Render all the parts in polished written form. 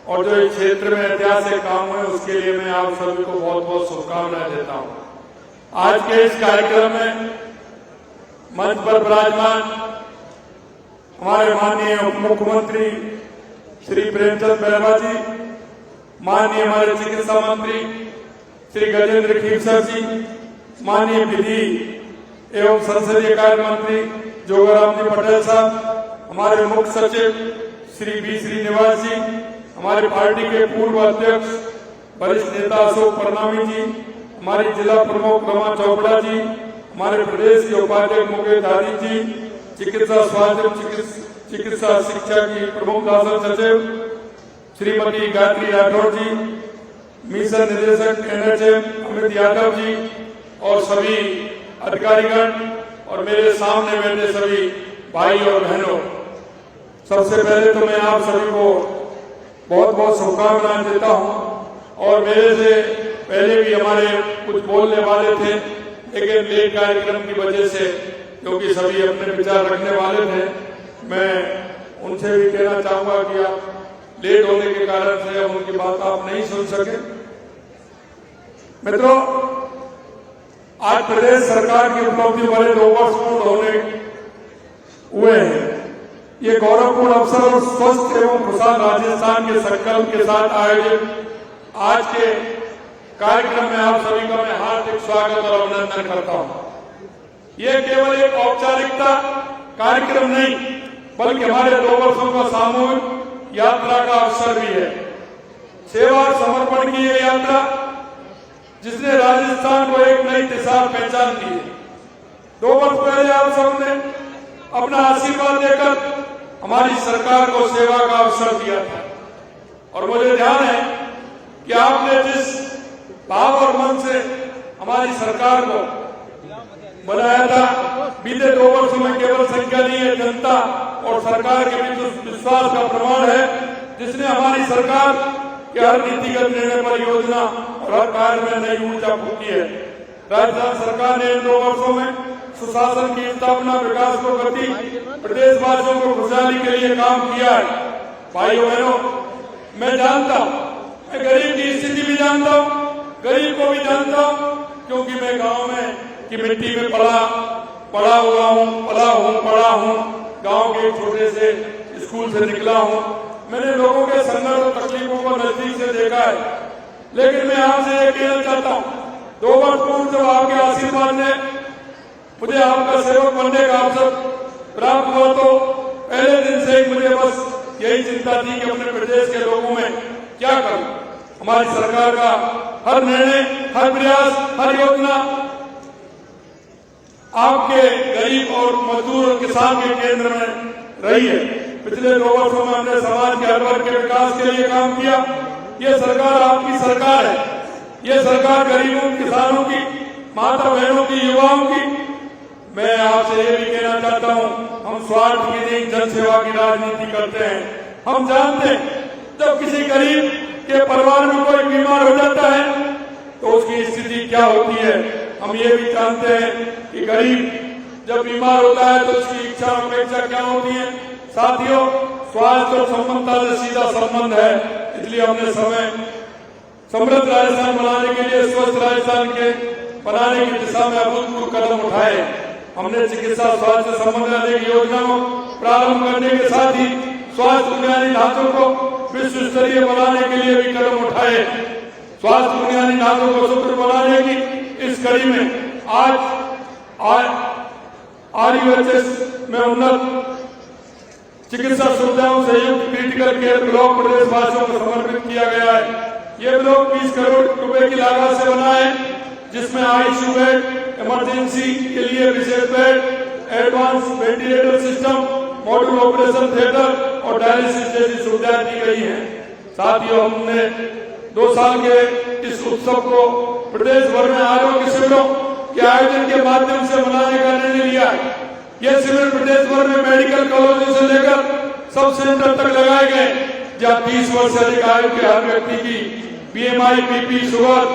और जो इस क्षेत्र में ऐतिहासिक काम हुए उसके लिए मैं आप सभी को बहुत बहुत शुभकामनाएं देता हूं। आज के इस कार्यक्रम में मंच पर विराजमान हमारे माननीय उप मुख्यमंत्री श्री प्रेमचंद बैरवा जी, माननीय हमारे चिकित्सा मंत्री श्री गजेंद्र खीवसर जी, माननीय विधि एवं संसदीय कार्य मंत्री जोगाराम जी पटेल साहब, हमारे मुख्य सचिव श्री बी श्रीनिवास जी, हमारे पार्टी के पूर्व अध्यक्ष वरिष्ठ नेता अशोक परनामी जी, हमारी जिला प्रमुख रमा चोपड़ा जी, हमारे प्रदेश के उपाध्यक्ष मुकेश दादी जी, चिकित्सा स्वास्थ्य चिकित्सा शिक्षा की प्रमुख शासन सचिव श्रीमती गायत्री राठौर जी, मिशन निदेशक NHM अमित यादव जी और सभी अधिकारीगण और मेरे सामने बैठे सभी भाई और बहनों, सबसे पहले तो मैं आप सभी को बहुत बहुत शुभकामनाएं देता हूं। और मेरे से पहले भी हमारे कुछ बोलने वाले थे, लेकिन लेट कार्यक्रम की वजह से, क्योंकि सभी अपने विचार रखने वाले थे, मैं उनसे भी कहना चाहूंगा कि आप लेट होने के कारण से अब उनकी बात आप नहीं सुन सके। मित्रों, आज प्रदेश सरकार की उपलब्धि वाले 2 वर्ष पूर्ण होने हुए हैं। ये गौरवपूर्ण अवसर और स्वस्थ एवं खुशहाल राजस्थान के संकल्प के साथ आयोजित आज के कार्यक्रम में आप सभी का मैं हार्दिक स्वागत और अभिनंदन करता हूं। ये केवल एक औपचारिकता कार्यक्रम नहीं, बल्कि हमारे 2 वर्षों का सामूहिक यात्रा का अवसर भी है। सेवा और समर्पण की ये यात्रा जिसने राजस्थान को एक नई दिशा पहचान दी है। 2 वर्ष पहले आप सबने अपना आशीर्वाद देकर हमारी सरकार को सेवा का अवसर दिया था, और मुझे ध्यान है कि आपने जिस भाव और मन से हमारी सरकार को बनाया था, बीते 2 वर्षों में केवल संख्या नहीं है, जनता और सरकार के बीच विश्वास का प्रमाण है, जिसने हमारी सरकार के हर नीतिगत निर्णय पर योजना और हर कार्य में नई ऊर्जा फूकी है। राजस्थान सरकार ने इन 2 वर्षों में सुशासन की स्थापना, विकास को गति, प्रदेशवासियों को खुशहाली के लिए काम किया है। भाइयों बहनों, मैं जानता हूं, मैं गरीब की स्थिति भी जानता हूं, गरीब को भी जानता हूं, क्योंकि मैं गांव में की मिट्टी में पढ़ा हूं, गांव के छोटे से स्कूल से निकला हूं। मैंने लोगों के संघर्ष और तकलीफों को नजदीक से देखा है। लेकिन मैं आपसे ये कहना चाहता हूं, 2 वर्ष पूर्व जब आपके आशीर्वाद ने मुझे आपका सेवक बनने का अवसर प्राप्त हुआ, तो पहले दिन से ही मुझे बस यही चिंता थी कि अपने प्रदेश के लोगों में क्या करूं। हमारी सरकार का हर निर्णय, हर प्रयास, हर योजना आपके गरीब और मजदूर और किसान के केंद्र में रही है। पिछले 2 वर्षों में हमने समाज के हर वर्ग के विकास के लिए काम किया। ये सरकार आपकी सरकार है। ये सरकार गरीबों, किसानों की, माता बहनों की, युवाओं की। मैं आपसे ये भी कहना चाहता हूं, हम स्वार्थ की नहीं, जन सेवा की राजनीति करते हैं। हम जानते हैं जब किसी गरीब के परिवार में कोई बीमार हो जाता है तो उसकी स्थिति क्या होती है। हम ये भी जानते हैं कि गरीब जब बीमार होता है तो उसकी इच्छा अपेक्षा क्या होती है। साथियों, स्वास्थ्य और संपन्नता से सीधा संबंध है। इसलिए हमने समृद्ध राजस्थान बनाने के लिए, स्वस्थ राजस्थान के बनाने की दिशा में अभूतपूर्व कदम उठाए। हमने चिकित्सा स्वास्थ्य संबंधित अनेक योजनाओं प्रारंभ करने के साथ ही स्वास्थ्य बुनियादी ढांचों को विश्व स्तरीय बनाने के लिए भी कदम उठाए। स्वास्थ्य बुनियादी ढांचों को सुदृढ़ बनाने की इस कड़ी में आज RUHS में उन्नत चिकित्सा सुविधाओं से युक्त क्रिटिकल केयर ब्लॉक प्रदेशवासियों को समर्पित किया गया है। ये ब्लॉक 20 करोड़ रुपए की लागत से बना है, जिसमें ICU बेड, इमरजेंसी के लिए विशेष bed, advance ventilator system, module operation theatre और डायलिसिस जैसी सुविधाएं दी गई हैं। साथियों, हमने 2 साल के इस उत्सव को प्रदेश भर में आरोग्य शिविरों के आयोजन के माध्यम से मनाने का निर्णय लिया है। ये शिविर प्रदेश भर में मेडिकल कॉलेजों से लेकर सब सेंटर तक लगाए गए, जहां 30 वर्ष से अधिक आयु के हर व्यक्ति की BMI, BP, sugar,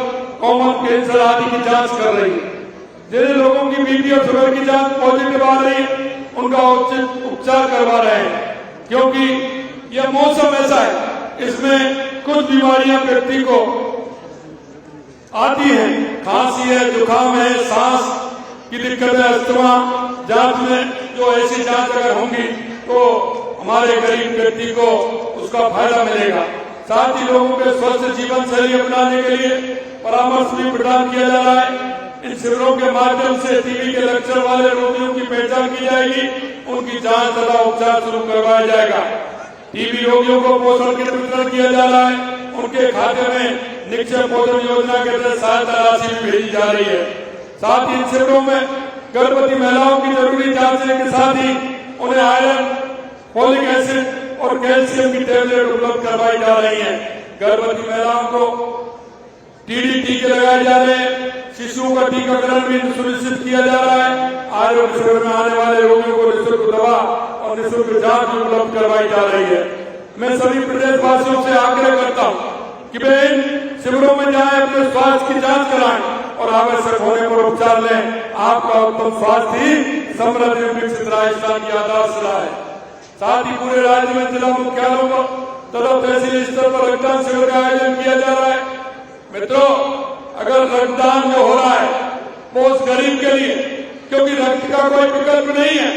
common cancer आदि की जांच कर रही है। जिन लोगों की BP और शुगर की जांच पॉजिटिव आ रही है, उनका उचित उपचार करवा रहे हैं, क्योंकि यह मौसम ऐसा है इसमें कुछ बीमारियां व्यक्ति को आती हैं, खांसी है, जुकाम है, सांस की दिक्कत है, अस्थमा। जांच में जो ऐसी जांच अगर होंगी तो हमारे गरीब व्यक्ति को उसका फायदा मिलेगा। साथ ही लोगों के स्वस्थ जीवन शैली अपनाने के लिए परामर्श भी प्रदान किया जा रहा है। इन शिविरों के माध्यम से टीबी के लक्षण वाले रोगियों की पहचान की जाएगी, उनकी जांच तथा उपचार शुरू करवाया जाएगा। टीबी रोगियों को पोषण किट वितरण किया जा रहा है, उनके खाते में निक्षय पोषण योजना के तहत सहायता राशि भी भेजी जा रही है। साथ ही इन शिविरों में गर्भवती महिलाओं की जरूरी जांचने के साथ ही उन्हें आयरन, फोलिक एसिड और कैल्शियम की टेबलेट उपलब्ध करवाई जा रही है। गर्भवती महिलाओं को टीडी टीके लगाए जा रहे हैं, शिशुओं का टीकाकरण भी सुनिश्चित किया जा रहा है। आरोग्य शिविर में आने वाले रोगियों को निःशुल्क दवा और निःशुल्क जांच भी उपलब्ध करवाई जा रही है। मैं सभी प्रदेशवासियों से आग्रह करता हूँ कि वे इन शिविरों में जाएं, अपने स्वास्थ्य की जांच कराएं और आवश्यक होने पर उपचार लें। आपका उत्तम स्वास्थ्य ही समृद्ध विकसित राजस्थान की आधारशिला है। साथ ही पूरे राज्य में जिला मुख्यालयों पर तथा तहसील स्तर पर रक्तदान शिविर का आयोजन किया जा रहा है। मित्रों, अगर रक्तदान जो हो रहा है वो उस गरीब के लिए, क्योंकि रक्त का कोई विकल्प नहीं है,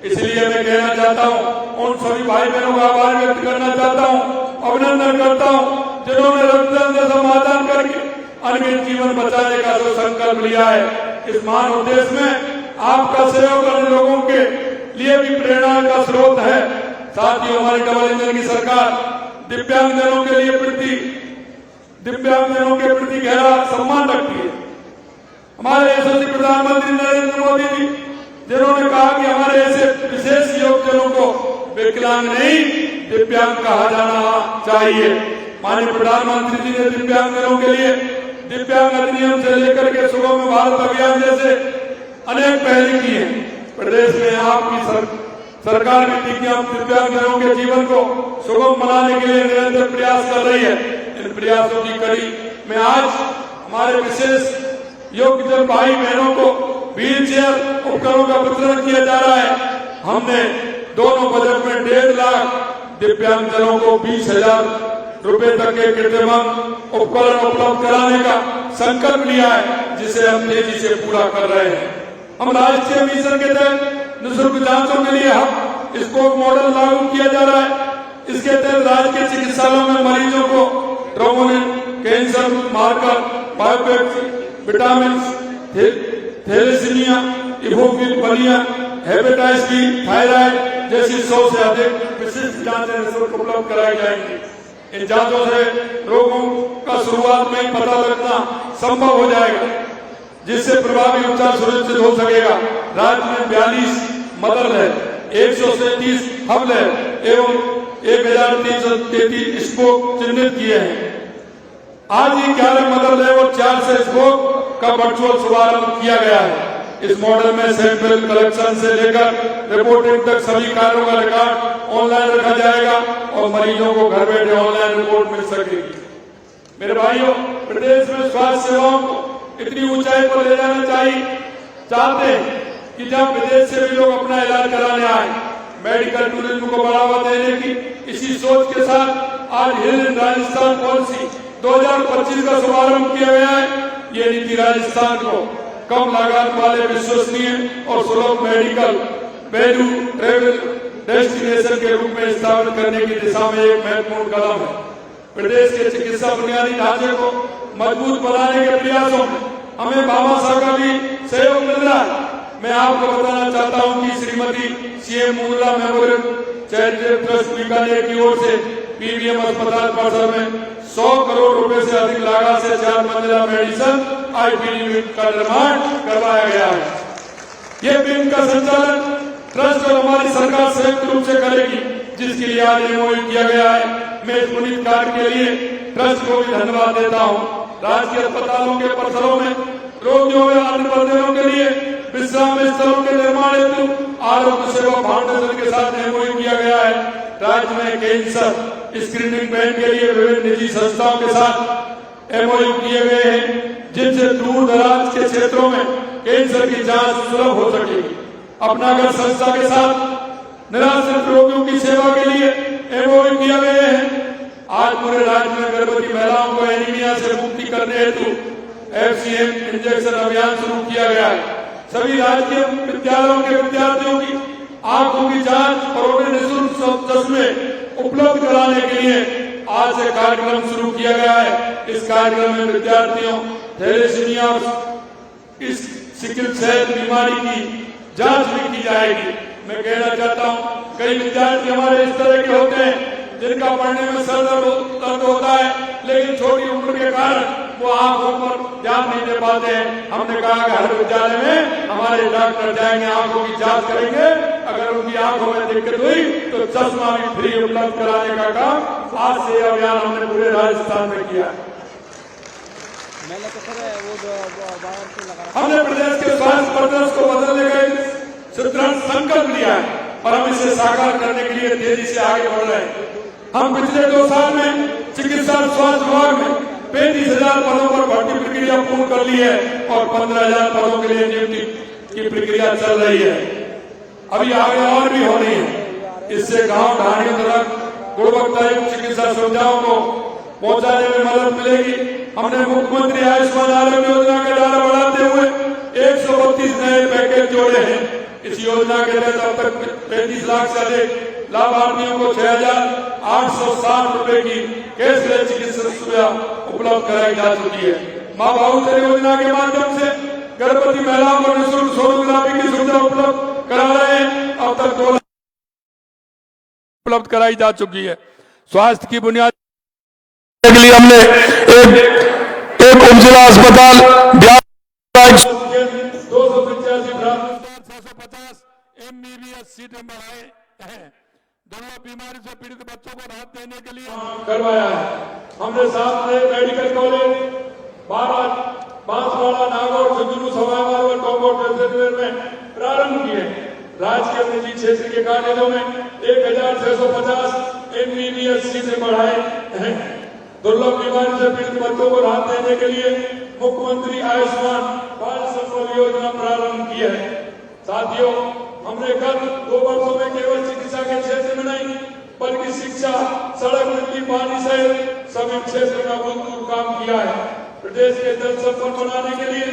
इसलिए मैं कहना चाहता हूँ, उन सभी भाई बहनों का आभार व्यक्त करना चाहता हूँ, अभिनंदन करता हूँ जिन्होंने रक्तदान का समाधान करके अनगिनत जीवन बचाने का जो संकल्प लिया है। इस महान उद्देश्य में आपका सहयोग अन्य लोगों के लिए भी प्रेरणा का स्रोत है। साथ ही हमारी डबल इंजन की सरकार दिव्यांगजनों के प्रति गहरा सम्मान रखती है। हमारे यशस्वी प्रधानमंत्री नरेंद्र मोदी जी, जिन्होंने कहा कि हमारे ऐसे विशेष योगजनों को विकलांग नहीं दिव्यांग कहा जाना चाहिए। माननीय प्रधानमंत्री जी ने दिव्यांगजनों के लिए दिव्यांग अधिनियम से लेकर के सुगम भारत अभियान जैसे अनेक पहल की है। प्रदेश में आपकी सरकार भी दिव्यांगजनों के जीवन को सुगम बनाने के लिए निरंतर प्रयास कर रही है। इन प्रयासों की कड़ी में आज हमारे विशेष योग्य भाई बहनों को व्हील चेयर उपकरणों का वितरण किया जा रहा है। हमने दोनों बजट में 1.5 लाख दिव्यांगजनों को 20,000 रुपए तक के कीर्तिमान उपकरण उपलब्ध कराने का संकल्प लिया है, जिसे हम तेजी से पूरा कर रहे हैं। हम राष्ट्रीय मिशन के तहत निःशुल्क जांचों के लिए हम स्पोक मॉडल लागू किया जा रहा है। इसके तहत राज्य के चिकित्सालयों में मरीजों को ट्रोमोनिन, कैंसर मार्कर, बायोपेक्स, विटामिन, थैलेसीमिया, इबोफिलिया, हेपेटाइटिस बी, थायराइड जैसी 100 से अधिक विशिष्ट जांचें निःशुल्क उपलब्ध कराई जाएंगी। इन जांचों से रोगों का शुरुआत में ही पता लगना संभव हो जाएगा, जिससे प्रभावी उपचार सुनिश्चित हो सकेगा। राज्य में 42 मदर लैब, 137 हब लैब एवं 1333 स्पोक चिन्हित किए हैं। आज ही 11 मदर लैब और 4 से स्पोक का वर्चुअल शुभारंभ किया गया है। इस मॉडल में सैंपल कलेक्शन से लेकर रिपोर्टिंग तक सभी कार्यों का रिकॉर्ड ऑनलाइन रखा जाएगा और मरीजों को घर बैठे ऑनलाइन रिपोर्ट मिल सकेगी। मेरे भाइयों, प्रदेश में स्वास्थ्य सेवाओं को इतनी ऊंचाई पर ले जाना चाहते हैं कि जब विदेश से भी लोग अपना इलाज कराने आए। मेडिकल टूरिज्म को बढ़ावा देने की इसी सोच के साथ आज हिल इन राजस्थान पॉलिसी 2025 का शुभारंभ किया गया है। ये नीति राजस्थान को कम लागत वाले विश्वसनीय और सुलभ मेडिकल वैल्यू ट्रेवल डेस्टिनेशन के रूप में स्थापित करने की दिशा में एक महत्वपूर्ण कदम है। प्रदेश के चिकित्सा बुनियादी ढांचे को मजबूत बनाने के प्रयासों में हमें भामाशाह का भी सहयोग मिल रहा है। मैं आपको बताना चाहता हूं कि Shrimati CM Mungla memorial charitable trust Bikaner की ओर से पीबीएम अस्पताल परिसर में 100 करोड़ रुपए से अधिक लागत से 4 मंजिला मेडिसिन आईपीडी विंग का निर्माण करवाया गया है। ये विंग का संचालन ट्रस्ट और हमारी सरकार संयुक्त रूप से करेगी, जिसके लिए आज एमओयू किया गया है। मैं इस पुनीत कार्य के लिए ट्रस्ट को भी धन्यवाद देता हूँ। राजकीय अस्पतालों के परिसरों में रोगियों व अन्य परिजनों के लिए विश्राम स्थलों के निर्माण हेतु आरोग्य सेवा फाउंडेशन के साथ एमओयू किया गया है। राज्य में कैंसर स्क्रीनिंग वैन के लिए विभिन्न निजी संस्थाओं के साथ एमओयू किए गए हैं, जिनसे दूर दराज के क्षेत्रों में कैंसर की जांच सुलभ हो सकेगी। अपनागर संस्था के साथ निराश्रित रोगियों की सेवा के लिए एमओयू किया गए हैं। आज पूरे राज्य में गर्भवती महिलाओं को एनीमिया से मुक्ति करने हेतु FCM इंजेक्शन अभियान शुरू किया गया है। सभी राजकीय विद्यालयों के विद्यार्थियों की आंखों की जांच और उन्हें निःशुल्क चश्मे उपलब्ध कराने के लिए आज से कार्यक्रम शुरू किया गया है। इस कार्यक्रम में विद्यार्थियों थैलेसीमिया और इस सिकल सेल बीमारी की जांच भी की जाएगी। मैं कहना चाहता हूं, कई विद्यार्थी हमारे इस तरह के होते हैं जिनका पढ़ने में सर दर्द होता है, लेकिन छोटी उम्र के कारण वो आंखों पर ध्यान नहीं दे पाते हैं। हमने कहा कि हर विद्यालय में हमारे डॉक्टर जाएंगे, आंखों की जांच करेंगे। अगर उनकी आंखों में दिक्कत हुई तो चश्मा भी फ्री उपलब्ध कराने का काम आज से अभियान हमने पूरे राजस्थान में किया। हमने प्रदेश के स्वास्थ्य परिदृश्य को बदलने का संकल्प लिया है और हम इसे साकार करने के लिए तेजी से आगे बढ़ रहे हैं। हम पिछले 2 साल में चिकित्सा और स्वास्थ्य विभाग में 35,000 पदों पर भर्ती प्रक्रिया पूर्ण कर ली है और 15,000 पदों के लिए नियुक्ति की प्रक्रिया चल रही है। अभी आगे और भी हो रही है। इससे गांव ढाणियों तक गुणवत्तायुक्त चिकित्सा सुविधाओं को पहुंचाने में मदद मिलेगी। हमने मुख्यमंत्री आयुष्मान आरोग्य योजना के दायरा बढ़ाते हुए 132 नए पैकेज जोड़े हैं। इस योजना के तहत अब तक 35 लाख से अधिक लाभार्थियों को 6,860 रुपए की कैशलेस चिकित्सा सुविधा उपलब्ध कराई जा चुकी है। मां बहुचर योजना के माध्यम से गर्भवती महिलाओं को निःशुल्क सोनोग्राफी की सुविधा उपलब्ध करा रहे हैं। अब तक 2 लाख उपलब्ध कराई जा चुकी है। स्वास्थ्य की बुनियाद के लिए हमने एक उपजिला अस्पताल 285 MBBS सीटें बढ़ाए हैं। दुर्लभ बीमारी से पीड़ित बच्चों को राहत देने के लिए करवाया है। हमने 7 नए मेडिकल कॉलेज बांसवाड़ा, नागौर, झुंझुनू, सवाई माधोपुर, टोंक में प्रारंभ किए। राज्य के निजी क्षेत्र के कॉलेजों में 1,650 MBBS सीटें बढ़ाए हैं। दुर्लभ बीमारी से पीड़ित बच्चों को राहत देने के लिए मुख्यमंत्री आयुष्मान भारत संबल योजना प्रारंभ की है। साथियों, हमने गत 2 वर्षों में केवल चिकित्सा के क्षेत्र में नहीं बल्कि शिक्षा, सड़क, बिजली, पानी सहित सभी क्षेत्र में अभूतपूर्व काम किया है। प्रदेश के जल संपन्न बनाने के लिए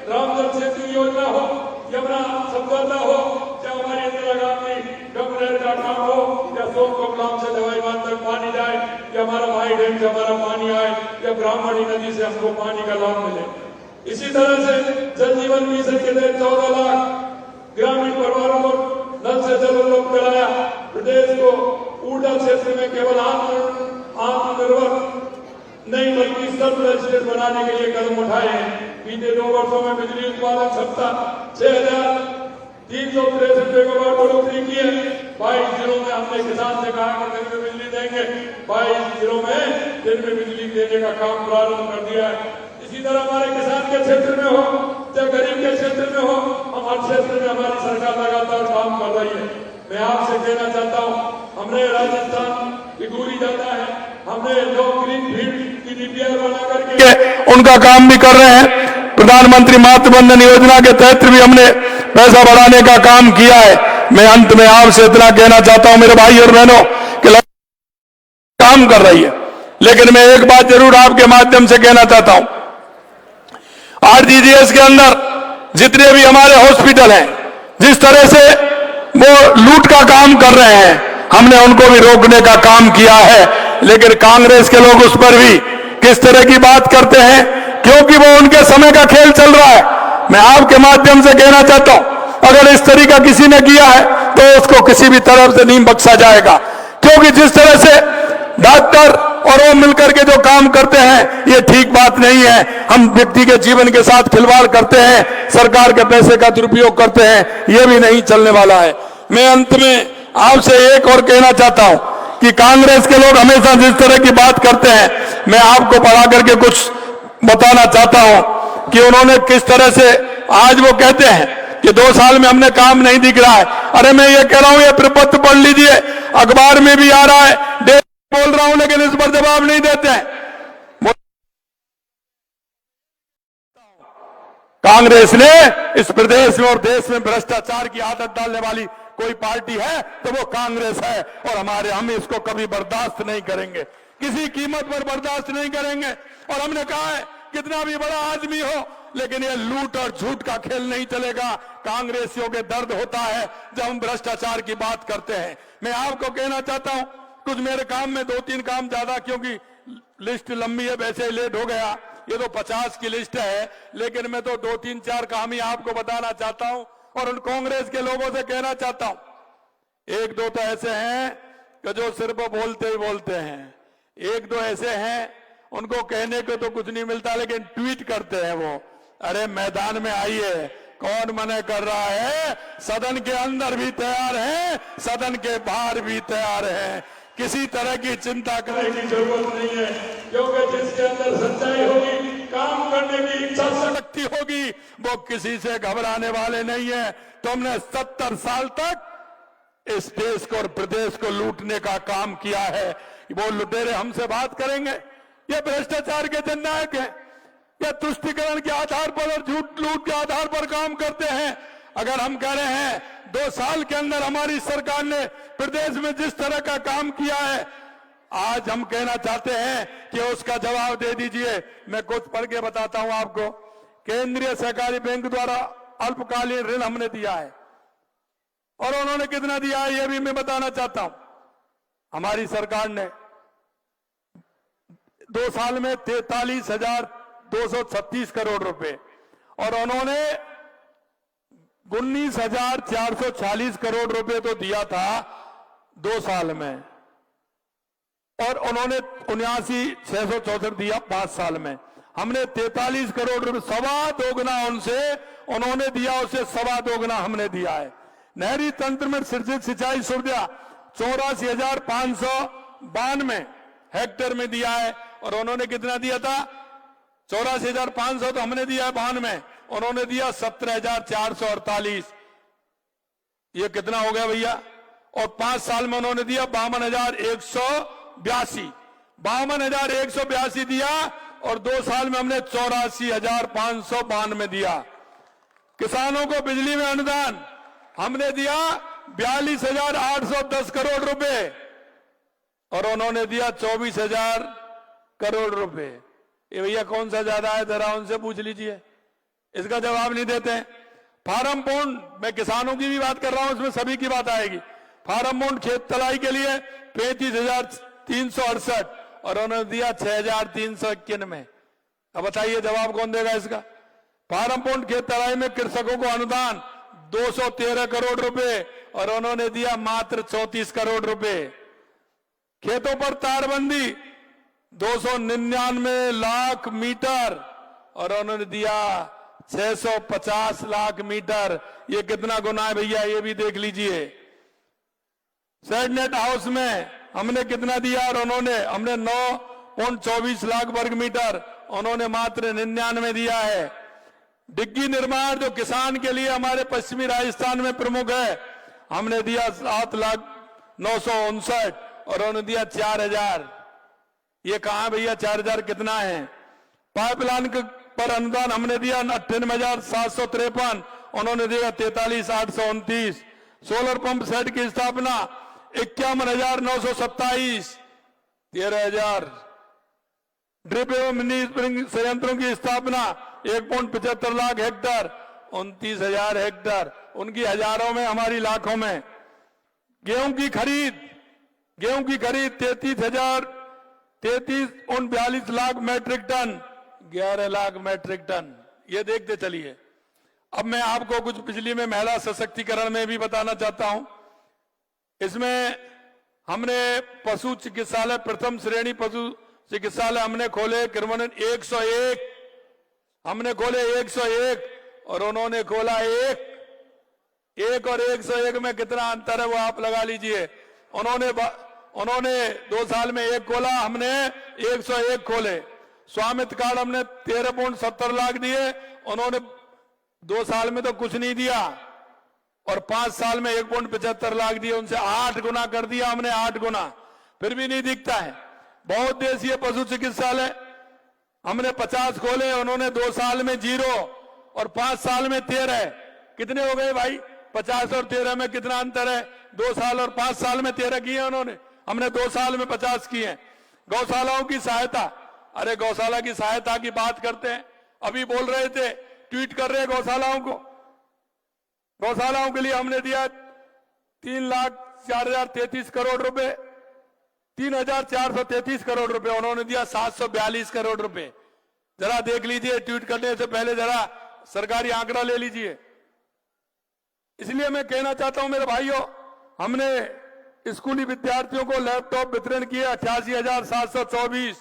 रामजल सेतु योजना हो, यमुना समझौता हो, या हमारी इंदिरा गांधी गंगनहर का काम हो, या सोनकोकलाम से दवाईबान तक पानी जाए, या हमारा भाई डैम से हमारा पानी आए, या ब्राह्मणी नदी से हमको पानी का लाभ मिले। इसी तरह से जल जीवन मिशन के तहत 14 लाख ग्रामीण परिवारों को नल से जल उपलब्ध कराया। प्रदेश को ऊर्जा क्षेत्र में केवल आत्मनिर्भर नहीं बल्कि सर्वश्रेष्ठ बनाने के लिए कदम उठाए हैं। बीते 2 वर्षों में बिजली उत्पादन क्षमता 6,363 मेगावाट बढ़ोतरी की है। 22 जिलों में हमने किसान से कहा कि दिन में बिजली देंगे। 22 जिलों में दिन में बिजली देने का काम प्रारंभ कर दिया है। इसी तरह हमारे किसान के क्षेत्र में हो या गरीब के क्षेत्र में हो, हम हर क्षेत्र में हमारी सरकार लगातार काम कर रही है। मैं आपसे कहना चाहता हूँ, हमने राजस्थान की दूरी जाता है, हमने लोग ग्रीन फील्ड की DPR बना करके उनका काम भी कर रहे हैं। प्रधानमंत्री मातृ वंदन योजना के तहत भी हमने पैसा बढ़ाने का काम किया है। मैं अंत में आपसे इतना कहना चाहता हूं मेरे भाई और बहनों कि काम कर रही है, लेकिन मैं एक बात जरूर आपके माध्यम से कहना चाहता हूं। RGGS के अंदर जितने भी हमारे हॉस्पिटल हैं, जिस तरह से वो लूट का काम कर रहे हैं, हमने उनको भी रोकने का काम किया है। लेकिन कांग्रेस के लोग उस पर भी किस तरह की बात करते हैं, क्योंकि वो उनके समय का खेल चल रहा है। मैं आपके माध्यम से कहना चाहता हूं, अगर इस तरीका किसी ने किया है तो उसको किसी भी तरफ से नहीं बख्शा जाएगा, क्योंकि जिस तरह से डॉक्टर और वो मिलकर के जो काम करते हैं ये ठीक बात नहीं है। हम व्यक्ति के जीवन के साथ खिलवाड़ करते हैं, सरकार के पैसे का दुरुपयोग करते हैं, ये भी नहीं चलने वाला है। मैं अंत में आपसे एक और कहना चाहता हूं कि कांग्रेस के लोग हमेशा जिस तरह की बात करते हैं, मैं आपको पढ़ा करके कुछ बताना चाहता हूं कि उन्होंने किस तरह से आज वो कहते हैं कि 2 साल में हमने काम नहीं दिख रहा है। अरे मैं ये कह रहा हूं, ये प्रपत्र पढ़ लीजिए, अखबार में भी आ रहा है, बोल रहा हूं, लेकिन इस पर जवाब नहीं देते हैं। कांग्रेस ने इस प्रदेश में और देश में भ्रष्टाचार की आदत डालने वाली कोई पार्टी है तो वो कांग्रेस है, और हम इसको कभी बर्दाश्त नहीं करेंगे। किसी कीमत पर बर्दाश्त नहीं करेंगे। और हमने कहा है कितना भी बड़ा आदमी हो, लेकिन ये लूट और झूठ का खेल नहीं चलेगा। कांग्रेसियों के दर्द होता है जब हम भ्रष्टाचार की बात करते हैं। मैं आपको कहना चाहता हूं, कुछ मेरे काम में 2-3 काम ज्यादा, क्योंकि लिस्ट लंबी है, वैसे ही लेट हो गया। ये तो 50 की लिस्ट है, लेकिन मैं तो 2-3-4 काम ही आपको बताना चाहता हूं और उन कांग्रेस के लोगों से कहना चाहता हूं। 1-2 तो ऐसे हैं कि जो सिर्फ बोलते ही बोलते हैं, 1-2 ऐसे हैं उनको कहने को तो कुछ नहीं मिलता, लेकिन ट्वीट करते हैं वो। अरे मैदान में आइए, कौन मना कर रहा है? सदन के अंदर भी तैयार हैं, सदन के बाहर भी तैयार हैं। किसी तरह की चिंता करने की जरूरत नहीं है, क्योंकि जिसके अंदर सच्चाई होगी, काम करने की इच्छा शक्ति होगी, वो किसी से घबराने वाले नहीं है। तुमने 70 साल तक इस देश को और प्रदेश को लूटने का काम किया है। वो लुटेरे हमसे बात करेंगे? ये भ्रष्टाचार के जननायक हैं, या तुष्टिकरण के आधार पर और झूठ लूट के आधार पर काम करते हैं। अगर हम कह रहे हैं 2 साल के अंदर हमारी सरकार ने प्रदेश में जिस तरह का काम किया है, आज हम कहना चाहते हैं कि उसका जवाब दे दीजिए। मैं कुछ पढ़ के बताता हूं आपको। केंद्रीय सहकारी बैंक द्वारा अल्पकालीन ऋण हमने दिया है, और उन्होंने कितना दिया है यह भी मैं बताना चाहता हूं। हमारी सरकार ने 2 साल में 43,236 करोड़ रुपए, और उन्होंने 19,440 करोड़ रुपए तो दिया था 2 साल में, और उन्होंने 79,664 दिया 5 साल में। हमने 43 करोड़ रुपए, सवा दोगुना उनसे उन्होंने दिया, उसे सवा दोगुना हमने दिया है। नहरी तंत्र में सृजित सिंचाई सुविधा 84,592 हेक्टेयर में दिया है, और उन्होंने कितना दिया था? 84,500 तो हमने दिया है 92 में, उन्होंने दिया 17,448। ये कितना हो गया भैया? और 5 साल में उन्होंने दिया 52,182। 52,182 दिया, और 2 साल में हमने 84,592 दिया। किसानों को बिजली में अनुदान हमने दिया 42,810 करोड़ रुपए, और उन्होंने दिया 24,000 करोड़ रुपए। ये भैया कौन सा ज्यादा है, जरा उनसे पूछ लीजिए, इसका जवाब नहीं देते हैं। फार्म बॉन्ड, मैं किसानों की भी बात कर रहा हूं, इसमें सभी की बात आएगी। फार्म बॉन्ड खेत तलाई के लिए 35,368, और उन्होंने दिया 6,391 में। अब बताइए जवाब कौन देगा इसका? फार्म बॉन्ड खेत तलाई में कृषकों को अनुदान 213 करोड़ रुपए, और उन्होंने दिया मात्र 34 करोड़ रुपए। खेतों पर तारबंदी 299 लाख मीटर, और उन्होंने दिया 650 लाख मीटर। ये कितना गुना है भैया, ये भी देख लीजिए। सेडनेट हाउस में हमने कितना दिया, और हमने 9.24 लाख वर्ग मीटर, उन्होंने मात्र 99 दिया है। डिग्गी निर्माण जो किसान के लिए हमारे पश्चिमी राजस्थान में प्रमुख है, हमने दिया 7,959, और उन्होंने दिया 4,000। ये कहां भैया 4,000 कितना है? पाइपलाइन पर अनुदान हमने दिया 98,753, उन्होंने दिया 43,829। सोलर पंप सेट की स्थापना 51,927, 13,000। ड्रिप एवं मिनी स्प्रिंग संयंत्रों की स्थापना 1.75 लाख हेक्टर, 29,000 हेक्टर। उनकी हजारों में, हमारी लाखों में। गेहूं की खरीद 43 lakh metric ton, 11 lakh metric ton. ये देखते चलिए। अब मैं आपको कुछ बिजली में महिला सशक्तिकरण में भी बताना चाहता हूं। इसमें हमने पशु चिकित्सालय, प्रथम श्रेणी पशु चिकित्सालय हमने खोले, क्रिमिनल 101 हमने खोले 101, और उन्होंने खोला एक और 101 में कितना अंतर है वो आप लगा लीजिए। उन्होंने 2 साल में 1 खोला, हमने 101 खोले। स्वामित्व कार्ड हमने 13.70 लाख दिए, उन्होंने 2 साल में तो कुछ नहीं दिया, और 5 साल में 1.75 लाख दिए। उनसे 8 गुना कर दिया हमने, 8 गुना, फिर भी नहीं दिखता है। बहुत देशीय पशु चिकित्सालय हमने 50 खोले, उन्होंने 2 साल में 0 और 5 साल में 13। कितने हो गए भाई? 50 और 13 में कितना अंतर है? 2 साल और 5 साल में 13 किए उन्होंने, हमने 2 साल में 50 किए। गौशालाओं की सहायता, अरे गौशाला की सहायता की बात करते हैं, अभी बोल रहे थे, ट्वीट कर रहे हैं गौशालाओं को। गौशालाओं के लिए हमने दिया 3,04,033 करोड़ रुपए, 3,433 करोड़ रुपए, उन्होंने दिया 742 करोड़ रुपए। जरा देख लीजिए, ट्वीट करने से पहले जरा सरकारी आंकड़ा ले लीजिए। इसलिए मैं कहना चाहता हूं मेरे भाइयों, हमने स्कूली विद्यार्थियों को लैपटॉप वितरण किए 88,724,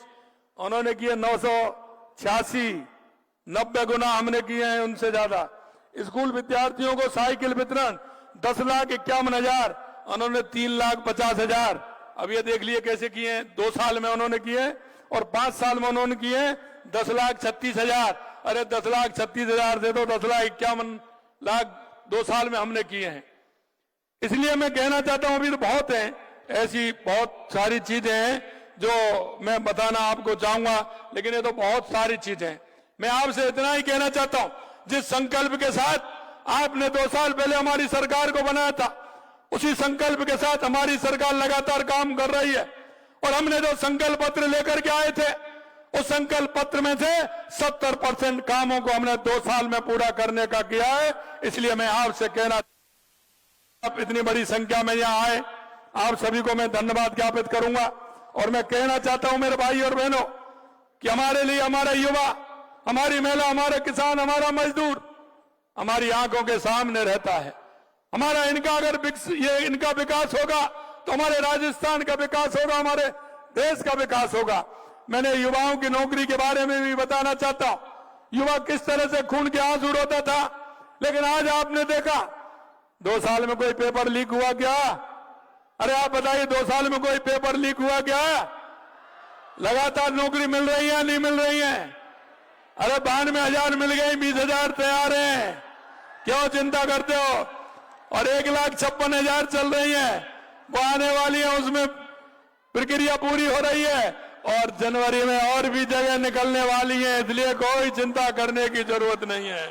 उन्होंने किए 986, 90 गुना हमने किए हैं उनसे ज्यादा। स्कूल विद्यार्थियों को साइकिल वितरण 10,51,000, उन्होंने 3,50,000। अब ये देख लिए कैसे किए हैं, 2 साल में उन्होंने किए और 5 साल में उन्होंने किए 10,36,000। अरे 10,36,000 दे दो, 10,51,000 2 साल में हमने किए हैं। इसलिए मैं कहना चाहता हूं, अभी तो बहुत है, ऐसी बहुत सारी चीजें हैं जो मैं बताना आपको चाहूंगा, लेकिन ये तो बहुत सारी चीजें हैं। मैं आपसे इतना ही कहना चाहता हूं, जिस संकल्प के साथ आपने 2 साल पहले हमारी सरकार को बनाया था, उसी संकल्प के साथ हमारी सरकार लगातार काम कर रही है। और हमने जो संकल्प पत्र लेकर के आए थे, उस संकल्प पत्र में से 70% कामों को हमने 2 साल में पूरा करने का किया है। इसलिए मैं आपसे कहना, आप इतनी बड़ी संख्या में यहां आए, आप सभी को मैं धन्यवाद ज्ञापित करूंगा। और मैं कहना चाहता हूं मेरे भाई और बहनों कि हमारे लिए हमारा युवा, हमारी महिला, हमारे किसान, हमारा मजदूर हमारी आंखों के सामने रहता है। हमारा इनका अगर ये इनका विकास होगा तो हमारे राजस्थान का विकास होगा, हमारे देश का विकास होगा। मैंने युवाओं की नौकरी के बारे में भी बताना चाहता हूं। युवा किस तरह से खून के आंसू रोता था, लेकिन आज आपने देखा 2 साल में कोई पेपर लीक हुआ क्या? अरे आप बताइए, 2 साल में कोई पेपर लीक हुआ क्या? लगातार नौकरी मिल रही है, नहीं मिल रही है? अरे 92,000 मिल गई, 20,000 तैयार हैं। क्यों चिंता करते हो? और 1,56,000 चल रही है, वो आने वाली है, उसमें प्रक्रिया पूरी हो रही है और जनवरी में और भी जगह निकलने वाली है। इसलिए कोई चिंता करने की जरूरत नहीं है।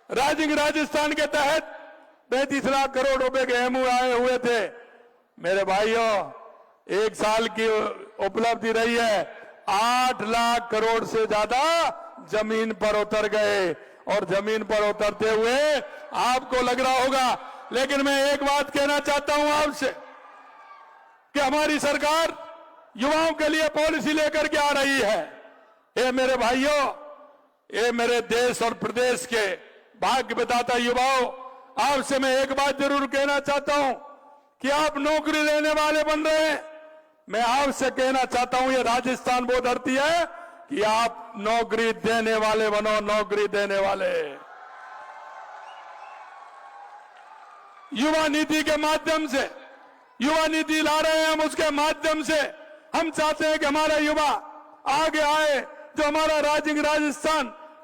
राजस्थान के तहत 35 लाख करोड़ रुपए के एमओयू आए हुए थे। मेरे भाइयों, 1 साल की उपलब्धि रही है, 8 लाख करोड़ से ज्यादा जमीन पर उतर गए। और जमीन पर उतरते हुए आपको लग रहा होगा, लेकिन मैं एक बात कहना चाहता हूं आपसे कि हमारी सरकार युवाओं के लिए पॉलिसी लेकर के आ रही है। ये मेरे भाइयों, ये मेरे देश और प्रदेश के भाग्य विधाता युवाओं, आपसे मैं एक बात जरूर कहना चाहता हूं कि आप नौकरी देने वाले बन रहे हैं। मैं आपसे कहना चाहता हूं, ये राजस्थान वो धरती है कि आप नौकरी देने वाले बनो, नौकरी देने वाले। युवा नीति के माध्यम से, युवा नीति ला रहे हैं हम, उसके माध्यम से हम चाहते हैं कि हमारा युवा आगे आए। जो हमारा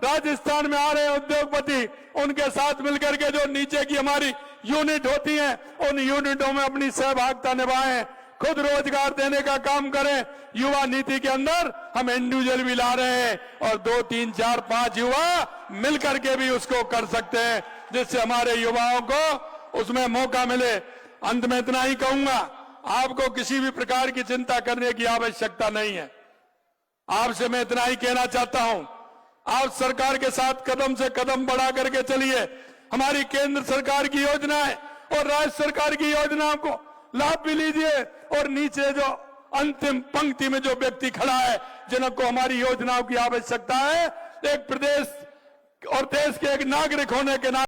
राजस्थान में आ रहे हैं उद्योगपति, उनके साथ मिलकर के जो नीचे की हमारी यूनिट होती हैं, उन यूनिटों में अपनी सहभागिता निभाएं, खुद रोजगार देने का काम करें। युवा नीति के अंदर हम इंडिविजुअल भी ला रहे हैं और 2, 3, 4, 5 युवा मिलकर के भी उसको कर सकते हैं, जिससे हमारे युवाओं को उसमें मौका मिले। अंत में इतना ही कहूंगा, आपको किसी भी प्रकार की चिंता करने की आवश्यकता नहीं है। आपसे मैं इतना ही कहना चाहता हूं, आप सरकार के साथ कदम से कदम बढ़ा करके चलिए। हमारी केंद्र सरकार की योजनाएं और राज्य सरकार की योजनाओं को लाभ भी लीजिए। और नीचे जो अंतिम पंक्ति में जो व्यक्ति खड़ा है, जिनको हमारी योजनाओं की आवश्यकता है, एक प्रदेश और देश के एक नागरिक होने के नाते